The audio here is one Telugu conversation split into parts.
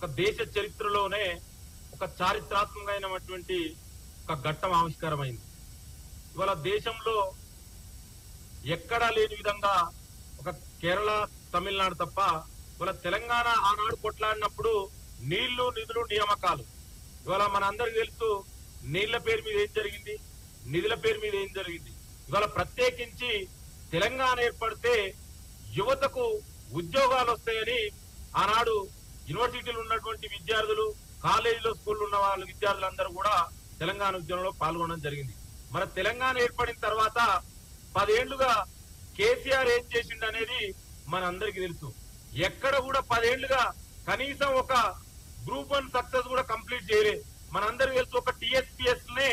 ఒక దేశ చరిత్రలోనే ఒక చారిత్రాత్మకమైనటువంటి ఒక ఘట్టం ఆవిష్కారమైంది. ఇవాళ దేశంలో ఎక్కడా లేని విధంగా ఒక కేరళ, తమిళనాడు తప్ప ఇవాళ తెలంగాణ ఆనాడు కొట్లాడినప్పుడు నీళ్లు, నిధులు, నియామకాలు. ఇవాళ మన అందరికి తెలుసు నీళ్ల పేరు మీద ఏం జరిగింది, నిధుల పేరు మీద ఏం జరిగింది. ఇవాళ ప్రత్యేకించి తెలంగాణ ఏర్పడితే యువతకు ఉద్యోగాలు వస్తాయని ఆనాడు యూనివర్సిటీలు ఉన్నటువంటి విద్యార్థులు, కాలేజీలో స్కూల్లో ఉన్న వాళ్ళ విద్యార్థులందరూ కూడా తెలంగాణ ఉద్యమంలో పాల్గొనడం జరిగింది. మన తెలంగాణ ఏర్పడిన తర్వాత 10 ఏళ్లుగా కేసీఆర్ ఏం చేసిండు అనేది మన అందరికి తెలుసు. ఎక్కడ కూడా 10 ఏళ్లుగా కనీసం ఒక గ్రూప్ 1 సక్సెస్ కూడా కంప్లీట్ చేయలే. మనందరికి తెలుసు ఒక టీఎస్పీఎస్ నే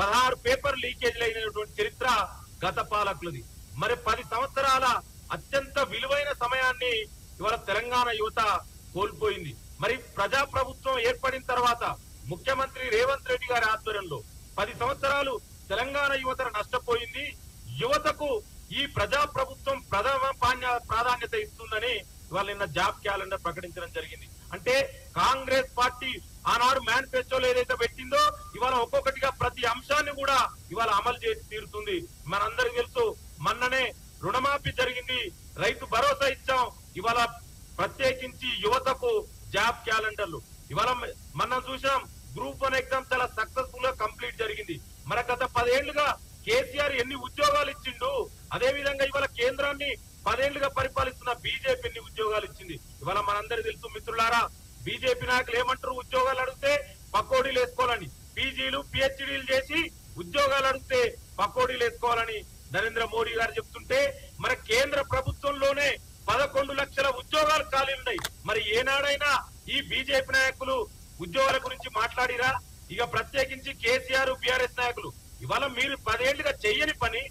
16 పేపర్ లీకేజీలు అయినటువంటి చరిత్ర గత పాలకులది. మరి 10 సంవత్సరాల అత్యంత విలువైన సమయాన్ని ఇవాళ తెలంగాణ యువత కోల్పోయింది. మరి ప్రజాప్రభుత్వం ఏర్పడిన తర్వాత ముఖ్యమంత్రి రేవంత్ రెడ్డి గారి ఆధ్వర్యంలో 10 సంవత్సరాలు తెలంగాణ యువత నష్టపోయింది. యువతకు ఈ ప్రజాప్రభుత్వం ప్రాధాన్యత ఇస్తుందని ఇవాళ నిన్న జాబ్ క్యాలెండర్ ప్రకటించడం జరిగింది. అంటే కాంగ్రెస్ పార్టీ ఆనాడు మేనిఫెస్టోలో ఏదైతే పెట్టిందో ఇవాళ ఒక్కొక్కటిగా ప్రతి అంశాన్ని కూడా ఇవాళ అమలు చేసి తీరుతుంది. మనందరికి తెలుసు మొన్ననే రుణమాఫీ జరిగింది, రైతు భరోసా ఇచ్చాం. ఇవాళ ప్రత్యేకించి యువతకు జాబ్ క్యాలెండర్లు. ఇవాళ మనం చూసాం గ్రూప్ 1 ఎగ్జామ్ చాలా సక్సెస్ఫుల్ గా కంప్లీట్ జరిగింది. మరి గత 10 ఏళ్లుగా కేసీఆర్ ఎన్ని ఉద్యోగాలు ఇచ్చిండు, అదే విధంగా ఇవాళ కేంద్రాన్ని 10 ఏళ్లుగా పరిపాలిస్తున్న బీజేపీ ఎన్ని ఉద్యోగాలు ఇచ్చింది. ఇవాళ మనందరికీ తెలుసు మిత్రులారా, బీజేపీ నాయకులు ఏమంటారు, ఉద్యోగాలు అడిగితే పకోడీలు వేసుకోవాలని, పీజీలు పిహెచ్డీలు చేసి ఉద్యోగాలు అడిగితే పకోడీలు వేసుకోవాలని నరేంద్ర మోడీ గారు చెప్తుంటే మన కేంద్ర ప్రభుత్వంలోనే 11 లక్షల ఉద్యోగాలు ఖాళీ ఉన్నాయి. మరి ఏనాడైనా ఈ బీజేపీ నాయకులు ఉద్యోగాల గురించి మాట్లాడిరా? ఇక ప్రత్యేకించి కేసీఆర్, బీఆర్ఎస్ నాయకులు ఇవాళ మీరు 10 ఏళ్లుగా చెయ్యని పని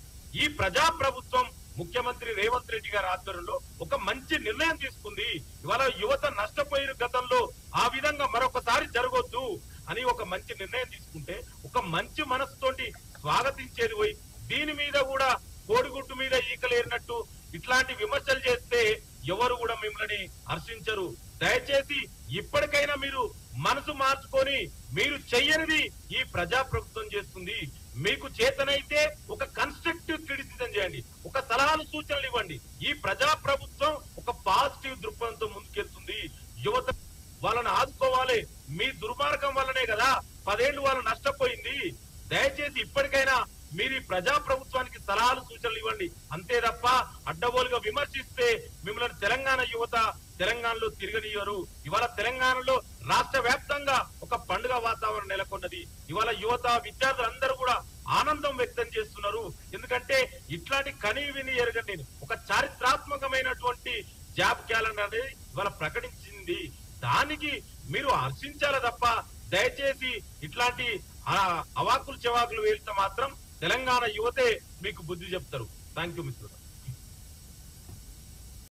ఈ ప్రజా ప్రభుత్వం ముఖ్యమంత్రి రేవంత్ రెడ్డి గారి ఆధ్వర్యంలో ఒక మంచి నిర్ణయం తీసుకుంది. ఇవాళ యువత నష్టపోయిన గతంలో ఆ విధంగా మరొకసారి జరగొద్దు అని ఒక మంచి నిర్ణయం తీసుకుంటే ఒక మంచి మనసుతోటి స్వాగతించేది పోయి దీని మీద కూడా కోడిగుడ్డు మీద ఈకలేరినట్టు ఇట్లాంటి విమర్శలు చేస్తే ఎవరు కూడా మిమ్మల్ని హర్షించరు. దయచేసి ఇప్పటికైనా మీరు మనసు మార్చుకొని మీరు చెయ్యనిది ఈ ప్రజా ప్రభుత్వం చేస్తుంది. మీకు చేతనైతే ఒక కన్స్ట్రక్టివ్ క్రిటిసిజం చేయండి, ఒక సలహాలు సూచనలు ఇవ్వండి. ఈ ప్రజా ప్రభుత్వం ఒక పాజిటివ్ దృక్పథంతో ముందుకెళ్తుంది. యువత వాళ్ళని ఆదుకోవాలి. మీ దుర్మార్గం వల్లనే కదా 10 ఏళ్లు వాళ్ళు నష్టపోయింది. దయచేసి ఇప్పటికైనా మీరు ఈ ప్రజా ప్రభుత్వానికి సలహాలు సూచనలు ఇవ్వండి. అంతే తప్ప అడ్డగోలుగా విమర్శిస్తే మిమ్మల్ని తెలంగాణ యువత తెలంగాణలో తిరగనియ్యరు. ఇవాళ తెలంగాణలో రాష్ట్ర వ్యాప్తంగా ఒక పండుగ వాతావరణం నెలకొన్నది. ఇవాళ యువత విద్యార్థులందరూ కూడా ఆనందం వ్యక్తం చేస్తున్నారు. ఎందుకంటే ఇట్లాంటి కనీ విని ఎరగని ఒక చారిత్రాత్మకమైనటువంటి జాబ్ క్యాలెండర్ అనేది ఇవాళ ప్రకటించింది. దానికి మీరు హర్షించాలి తప్ప దయచేసి ఇట్లాంటి అవాకులు చెవాకులు వేస్తే మాత్రం తెలంగాణ యువతే మీకు బుద్ధి చెప్తారు. థ్యాంక్ యూ మిత్రులు.